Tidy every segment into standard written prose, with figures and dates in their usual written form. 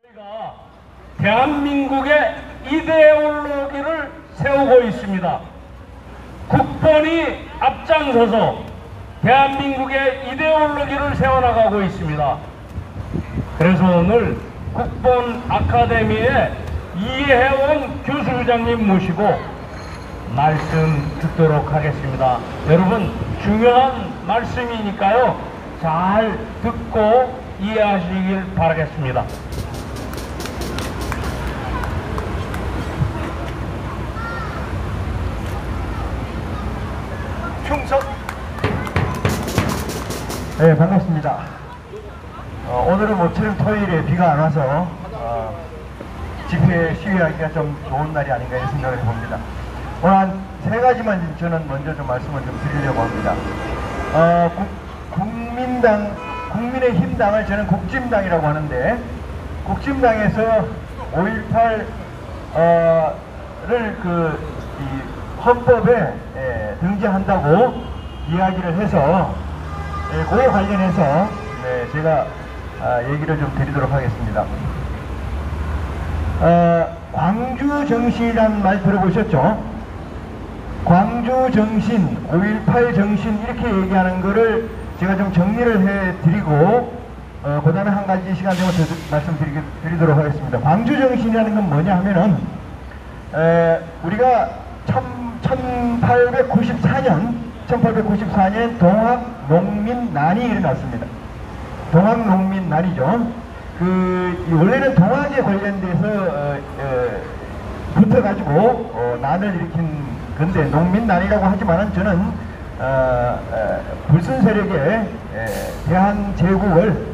저희가 대한민국의 이데올로기를 세우고 있습니다. 국본이 앞장서서 대한민국의 이데올로기를 세워나가고 있습니다. 그래서 오늘 국본 아카데미에 이혜원 교수장님 모시고 말씀 듣도록 하겠습니다. 여러분, 중요한 말씀이니까요, 잘 듣고 이해하시길 바라겠습니다. 충성. 네, 반갑습니다. 오늘은 모처럼 토요일에 비가 안 와서 집회 시위하기가 좀 좋은 날이 아닌가 이런 생각을 해봅니다. 오늘 한 세 가지만 저는 먼저 좀 말씀을 좀 드리려고 합니다. 국민의힘당을 저는 국짐당이라고 하는데, 국짐당에서 5.18를 이 헌법에 등재한다고 이야기를 해서 그에 관련해서 제가 얘기를 좀 드리도록 하겠습니다. 광주 정신이라는 말 들어보셨죠? 광주 정신, 5.18 정신 이렇게 얘기하는 거를 제가 좀 정리를 해드리고 그 다음에 한 가지 시간 되면 말씀드리도록 하겠습니다. 광주 정신이라는 건 뭐냐 하면은 우리가 1894년 동학농민난이 일어났습니다. 동학농민난이죠. 원래는 동학에 관련돼서 붙어가지고 난을 일으킨 건데, 농민난이라고 하지만은 저는 불순 세력의 대한제국을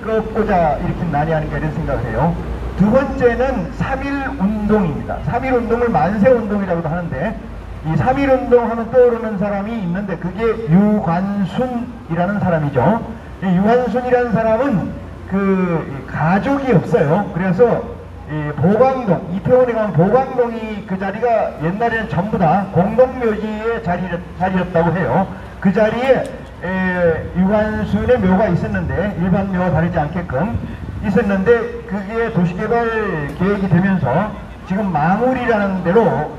꺾고자 일으킨 난이 아닌가 이런 생각을 해요. 두 번째는 3.1운동입니다. 3.1운동을 만세운동이라고도 하는데, 이 3.1운동 하면 떠오르는 사람이 있는데 그게 유관순이라는 사람이죠. 이 유관순이라는 사람은 가족이 없어요. 그래서 이 보광동, 이태원에 가면 보광동이 그 자리가 옛날에는 전부 다 공동묘지의 자리였다고 해요. 그 자리에 유관순의 묘가 있었는데, 일반 묘와 다르지 않게끔 있었는데, 그게 도시개발 계획이 되면서 지금 마물이라는 데로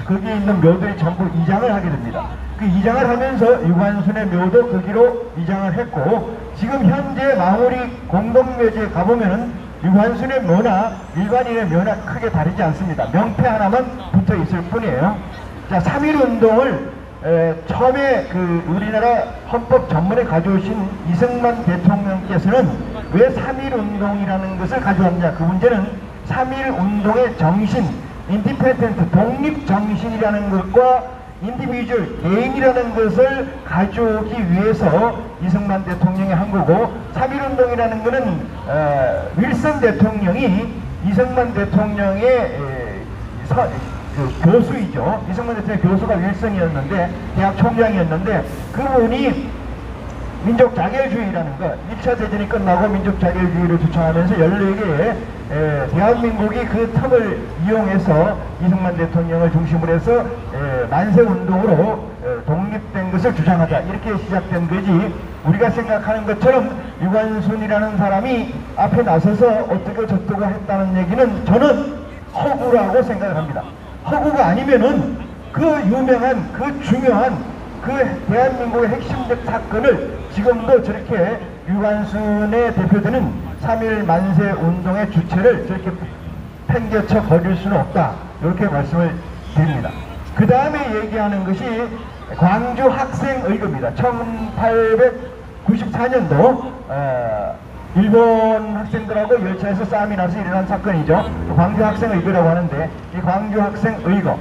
거기에 있는 묘들이 전부 이장을 하게 됩니다. 그 이장을 하면서 유관순의 묘도 거기로 이장을 했고, 지금 현재 마무리 공동묘지에 가보면은 유관순의 묘나 일반인의 묘나 크게 다르지 않습니다. 명패 하나만 붙어 있을 뿐이에요. 자, 3.1운동을 처음에 우리나라 헌법 전문에 가져오신 이승만 대통령께서는 왜 3.1운동이라는 것을 가져왔냐? 그 문제는 3.1운동의 정신, 인디펜던트, 독립정신이라는 것과 인디비주얼, 개인이라는 것을 가져오기 위해서 이승만 대통령이 한 거고, 3.1운동이라는 것은 윌슨 대통령이 이승만 대통령의 교수이죠. 이승만 대통령의 교수가 윌슨이었는데, 대학 총장이었는데, 그분이 민족 자결주의라는 것, 1차 대전이 끝나고 민족 자결주의를 주창하면서 14개의 대한민국이 그 틈을 이용해서 이승만 대통령을 중심으로 해서 만세운동으로 독립된 것을 주장하자, 이렇게 시작된 거지, 우리가 생각하는 것처럼 유관순이라는 사람이 앞에 나서서 어떻게 저떻게 했다는 얘기는 저는 허구라고 생각을 합니다. 허구가 아니면은 그 유명한, 그 중요한 대한민국의 핵심적 사건을 지금도 저렇게 유관순의 대표되는 3.1 만세 운동의 주체를 저렇게 팽개쳐 버릴 수는 없다, 이렇게 말씀을 드립니다. 그 다음에 얘기하는 것이 광주 학생의거입니다. 1894년도 일본 학생들하고 열차에서 싸움이 나서 일어난 사건이죠. 광주 학생의거라고 하는데, 이 광주 학생의거,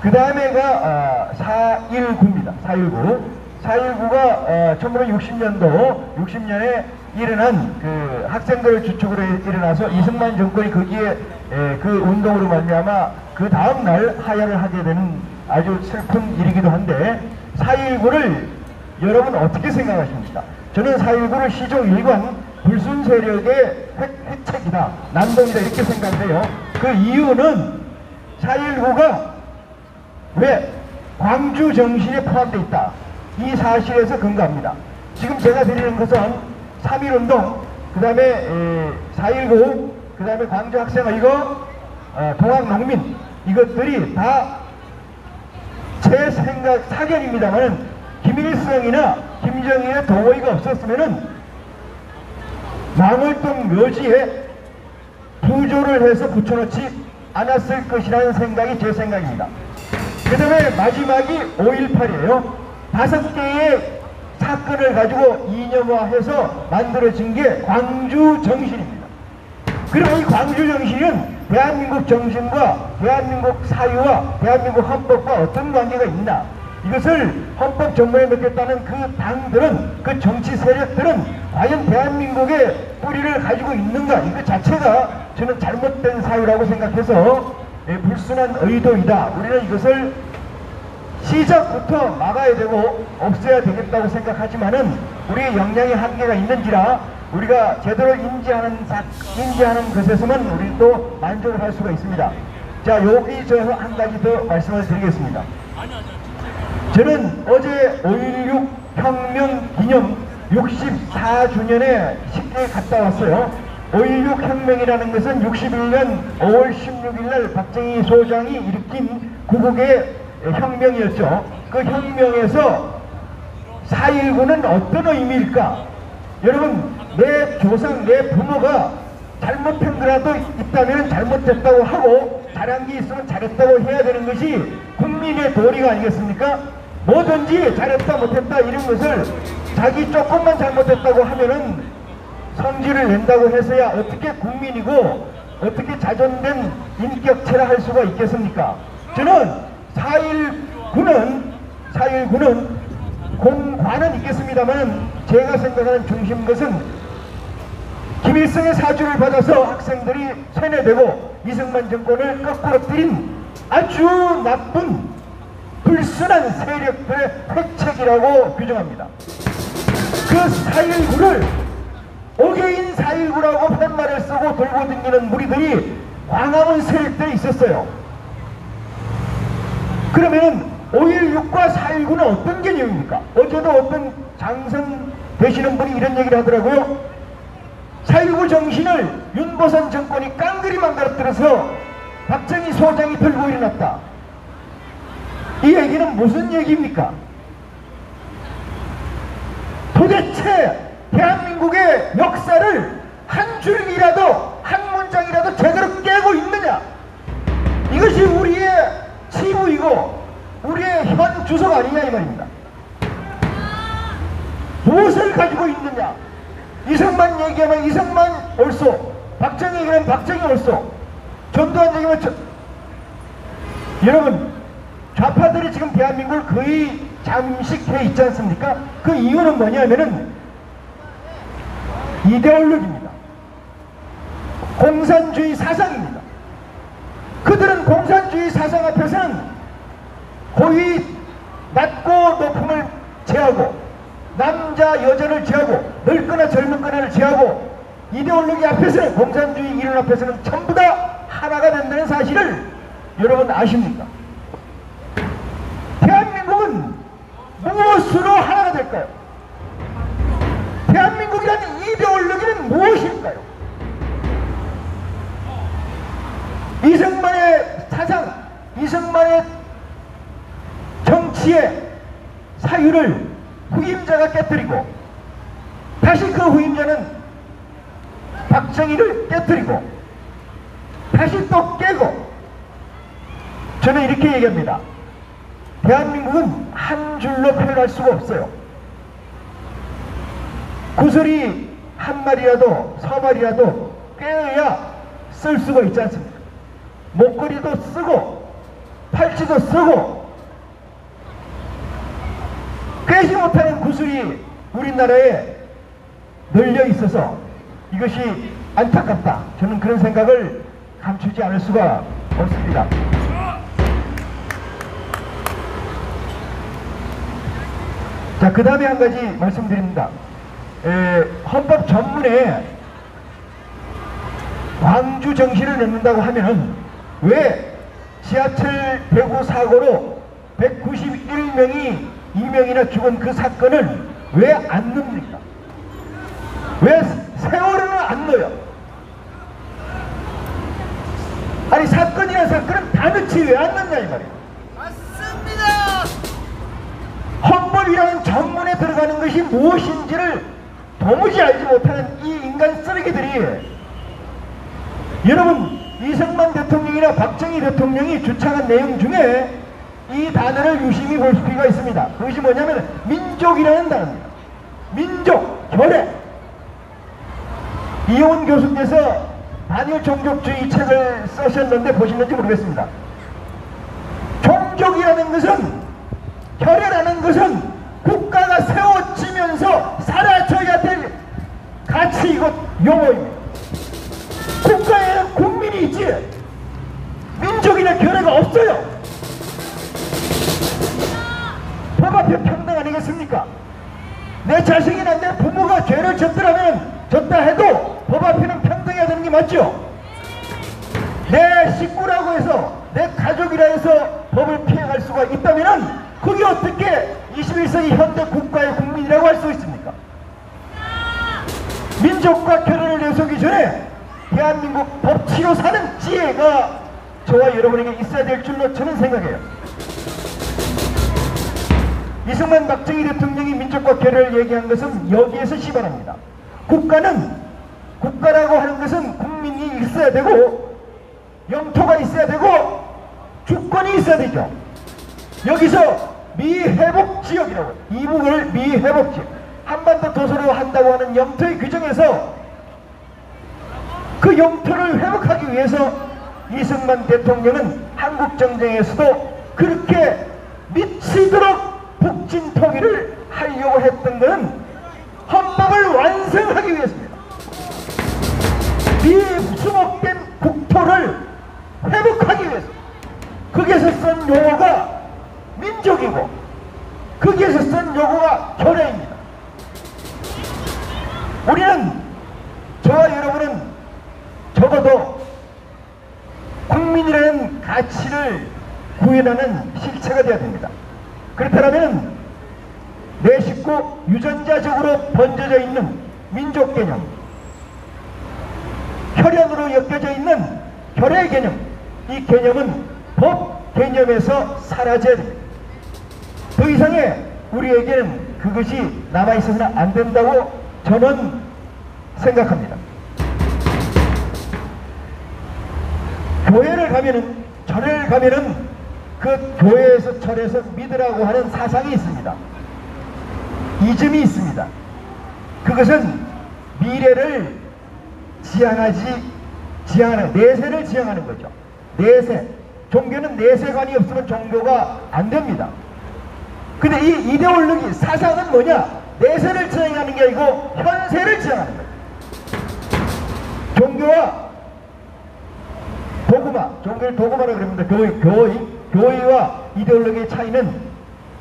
그 다음에가 4.19입니다. 4.19가 1960년에 일어난 학생들을 주축으로 일어나서 이승만 정권이 거기에 그 운동으로 말미암아 그 다음날 하야를 하게 되는 아주 슬픈 일이기도 한데, 4.19를 여러분 어떻게 생각하십니까? 저는 4.19를 시종일관 불순 세력의 획책이다, 난동이다, 이렇게 생각해요. 그 이유는 4.19가 왜 광주 정신에 포함되어 있다, 이 사실에서 근거합니다. 지금 제가 드리는 것은 3.1운동, 그 다음에 4.19, 그 다음에 광주 학생의거, 동학농민, 이것들이 다 제 생각 사견입니다만은 김일성이나 김정일의 동의가 없었으면은 망월동 묘지에 부조를 해서 붙여놓지 않았을 것이라는 생각이 제 생각입니다. 그 다음에 마지막이 5.18이에요. 5개의 사건을 가지고 이념화해서 만들어진 게 광주 정신입니다. 그리고 이 광주 정신은 대한민국 정신과 대한민국 사유와 대한민국 헌법과 어떤 관계가 있나, 이것을 헌법 정부에 넣겠다는 그 당들은, 그 정치 세력들은 과연 대한민국의 뿌리를 가지고 있는가, 이거 자체가 저는 잘못된 사유라고 생각해서 불순한 의도이다. 우리는 이것을 시작부터 막아야 되고 없애야 되겠다고 생각하지만은 우리의 역량의 한계가 있는지라 우리가 제대로 인지하는 것에서만 우리 또 만족을 할 수가 있습니다. 자, 여기 저 한 가지 더 말씀을 드리겠습니다. 저는 어제 5.16 혁명 기념 64주년에 쉽게 갔다 왔어요. 5.16 혁명이라는 것은 61년 5월 16일 날 박정희 소장이 일으킨 구국의 혁명이었죠. 그 혁명에서 4.19는 어떤 의미일까? 여러분, 내 조상, 내 부모가 잘못한 거라도 있다면 잘못했다고 하고 잘한 게 있으면 잘했다고 해야 되는 것이 국민의 도리가 아니겠습니까? 뭐든지 잘했다 못했다 이런 것을 자기 조금만 잘못했다고 하면은 성질을 낸다고 해서야 어떻게 국민이고 어떻게 자존된 인격체라 할 수가 있겠습니까? 저는 4.19는 공관은 있겠습니다만 제가 생각하는 중심 것은 김일성의 사주를 받아서 학생들이 세뇌되고 이승만 정권을 거꾸로 들인 아주 나쁜 불순한 세력들의 획책이라고 규정합니다. 그 4.19를 5개인 4.19라고 팻말을 쓰고 돌고 다니는 무리들이 광화문 세력들이 있었어요. 그러면 5.16과 4.19는 어떤 개념입니까? 어제도 어떤 장성 되시는 분이 이런 얘기를 하더라고요. 4.19 정신을 윤보선 정권이 깡그리 망가뜨려서 박정희 소장이 들고 일어났다. 이 얘기는 무슨 얘기입니까? 도대체 대한민국의 역사를 한 줄기라도 한 문장이라도 제대로 깨고 있느냐? 이것이 우리의 치부이고 우리의 현 주석 아니냐 이 말입니다. 무엇을 가지고 있느냐? 이승만 얘기하면 이승만 옳소, 박정희 얘기하면 박정희 옳소, 전두환 얘기하면 여러분, 좌파들이 지금 대한민국을 거의 잠식해 있지 않습니까? 그 이유는 뭐냐면은 이데올로기입니다. 공산주의 사상입니다. 그들은 공산주의 사상 앞에서는 고위 낮고 높음을 제하고 남자 여자를 제하고 늙거나 젊은거나를 제하고 이데올로기 앞에서는, 공산주의 이론 앞에서는 전부 다 하나가 된다는 사실을 여러분 아십니까? 대한민국은 무엇으로 하나가 될까요? 대한민국이라는 이데올로기는 무엇일까요? 이승만의 사상, 이승만의 정치의 사유를 후임자가 깨뜨리고 다시 그 후임자는 박정희를 깨뜨리고 다시 또 깨고, 저는 이렇게 얘기합니다. 대한민국은 한 줄로 표현할 수가 없어요. 구슬이 한 마리라도 서마리라도 꿰어야 쓸 수가 있지 않습니까? 목걸이도 쓰고 팔찌도 쓰고 꿰지 못하는 구슬이 우리나라에 널려 있어서 이것이 안타깝다. 저는 그런 생각을 감추지 않을 수가 없습니다. 자, 그 다음에 한 가지 말씀드립니다. 헌법 전문에 광주 정신을 넣는다고 하면은 왜 지하철 배구 사고로 191명이 2명이나 죽은 그 사건을 왜 안 넣습니까? 왜 세월호는 안 넣어요? 아니 사건이란 사건은 다 넣지 왜 안 넣냐 이 말이에요. 맞습니다. 헌법이라는 전문에 들어가는 것이 무엇인지를 도무지 알지 못하는 이 인간 쓰레기들이, 여러분 이승만 대통령이나 박정희 대통령이 주창한 내용 중에 이 단어를 유심히 볼 필요가 있습니다. 그것이 뭐냐면 민족이라는 단어입니다. 민족, 혈액. 이용훈 교수께서 반일 종족주의 책을 쓰셨는데 보시는지 모르겠습니다. 종족이라는 것은, 혈액이라는 것은 국가가 세워지면서 사라져야 될 가치이고 용어입니다. 국가에는 국민이 있지 민족이나 결례가 없어요. 법 앞에 평등 아니겠습니까? 내 자식이나 내 부모가 죄를 졌다 해도 법 앞에는 평등해야 되는 게 맞죠? 내 식구라고 해서, 내 가족이라 해서 법을 피해갈 수가 있다면 그게 어떻게 21세기 현대 국가의 국민이라고 할 수 있습니까? 민족과 결혼을 내세우기 전에 대한민국 법치로 사는 지혜가 저와 여러분에게 있어야 될 줄로 저는 생각해요. 이승만 박정희 대통령이 민족과 결혼을 얘기한 것은 여기에서 시발합니다. 국가라고 하는 것은 국민이 있어야 되고 영토가 있어야 되고 주권이 있어야 되죠. 여기서 미회복지역이라고 해요. 이 부분을 미회복지역, 한반도 도서로 한다고 하는 영토의 규정에서 그 영토를 회복하기 위해서 이승만 대통령은 한국전쟁에서도 그렇게 미치도록 북진 통일을 하려고 했던 것은 헌법을 완성하기 위해서입니다. 미수목된 국토를 회복하기 위해서. 거기에서 쓴 용어가 민족이고 거기에서 쓴 용어가 결례입니다. 우리는, 저와 여러분은 적어도 국민이라는 가치를 구현하는 실체가 되어야 됩니다. 그렇다면 내 식구 유전자적으로 번져져 있는 민족 개념, 혈연으로 엮여져 있는 결례 개념, 이 개념은 법 개념에서 사라져야 됩니다. 더 이상의 우리에게는 그것이 남아있어서는 안 된다고 저는 생각합니다. 교회를 가면은, 절을 가면은 그 교회에서 절에서 믿으라고 하는 사상이 있습니다. 이즘이 있습니다. 그것은 미래를 지향하는, 내세를 지향하는 거죠. 내세. 종교는 내세관이 없으면 종교가 안 됩니다. 근데 이 이데올로기, 사상은 뭐냐? 내세를 지향하는 게 아니고 현세를 지향하는 거예요. 종교와 도구마, 종교를 도구마라고 그럽니다. 교의와 이데올로기의 차이는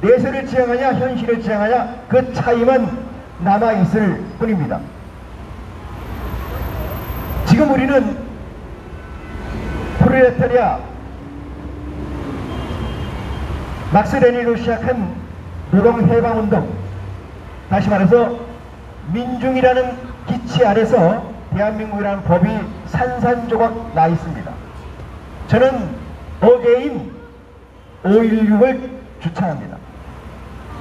내세를 지향하냐 현실을 지향하냐 그 차이만 남아있을 뿐입니다. 지금 우리는 프롤레타리아, 막스 레닌으로 시작한 노동해방운동, 다시 말해서 민중이라는 기치 아래서 대한민국이라는 법이 산산조각 나 있습니다. 저는 어게인 5.16을 주창합니다.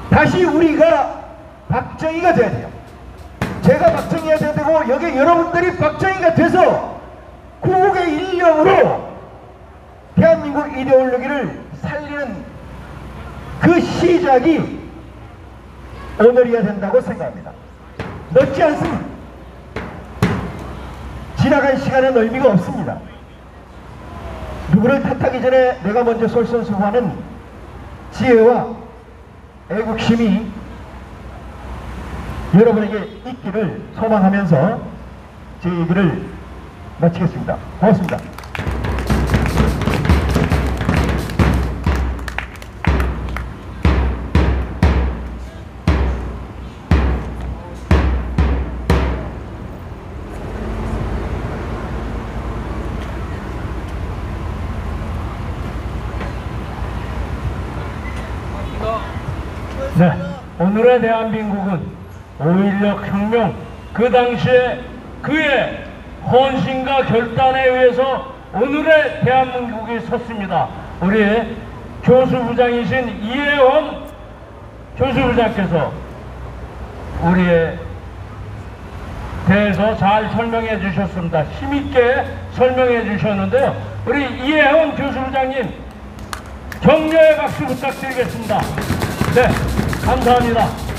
다시 우리가 박정희가 돼야 돼요. 제가 박정희가 돼야 되고 여기 여러분들이 박정희가 돼서 구국의 인력으로 대한민국 이데올로기를 살리는 그 시작이 오늘이어야 된다고 생각합니다. 늦지 않습니다. 지나간 시간은 의미가 없습니다. 누구를 탓하기 전에 내가 먼저 솔선수범하는 지혜와 애국심이 여러분에게 있기를 소망하면서 제 얘기를 마치겠습니다. 고맙습니다. 네, 오늘의 대한민국은 5.16 혁명, 그 당시에 그의 헌신과 결단에 의해서 오늘의 대한민국이 섰습니다. 우리 교수부장이신 이혜원 교수부장께서 우리에 대해서 잘 설명해 주셨습니다. 힘있게 설명해 주셨는데요. 우리 이혜원 교수부장님 격려의 박수 부탁드리겠습니다. 네, 감사합니다.